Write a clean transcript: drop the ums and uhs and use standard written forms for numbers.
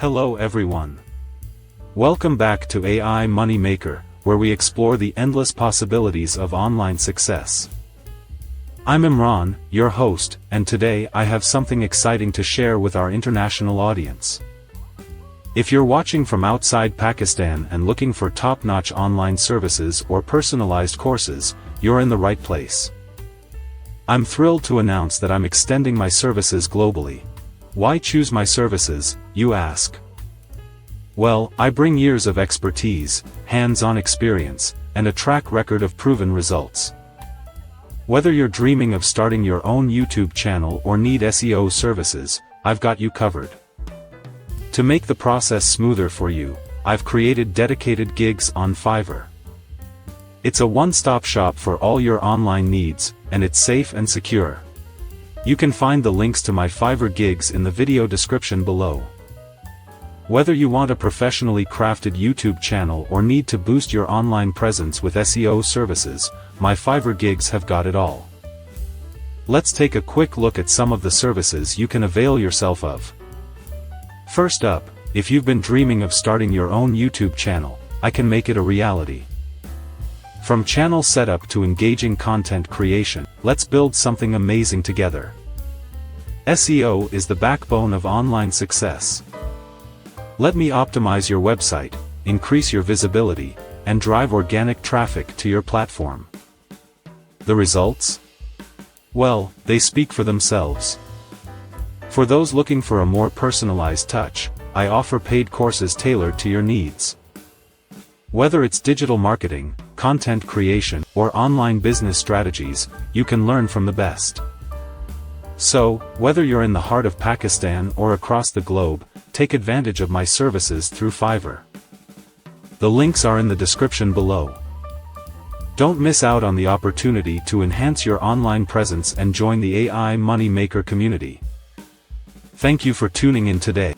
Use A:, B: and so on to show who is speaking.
A: Hello everyone. Welcome back to AI Money Maker, where we explore the endless possibilities of online success. I'm Imran, your host, and today I have something exciting to share with our international audience. If you're watching from outside Pakistan and looking for top-notch online services or personalized courses, you're in the right place. I'm thrilled to announce that I'm extending my services globally. Why choose my services, you ask? Well, I bring years of expertise, hands-on experience, and a track record of proven results. Whether you're dreaming of starting your own YouTube channel or need SEO services, I've got you covered. To make the process smoother for you, I've created dedicated gigs on Fiverr. It's a one-stop shop for all your online needs, and it's safe and secure. You can find the links to my Fiverr gigs in the video description below. Whether you want a professionally crafted YouTube channel or need to boost your online presence with SEO services, my Fiverr gigs have got it all. Let's take a quick look at some of the services you can avail yourself of. First up, if you've been dreaming of starting your own YouTube channel, I can make it a reality. From channel setup to engaging content creation, let's build something amazing together. SEO is the backbone of online success. Let me optimize your website, increase your visibility, and drive organic traffic to your platform. The results? Well, they speak for themselves. For those looking for a more personalized touch, I offer paid courses tailored to your needs. Whether it's digital marketing, content creation, or online business strategies, you can learn from the best. So, whether you're in the heart of Pakistan or across the globe, take advantage of my services through Fiverr. The links are in the description below. Don't miss out on the opportunity to enhance your online presence and join the AI Money Maker community. Thank you for tuning in today.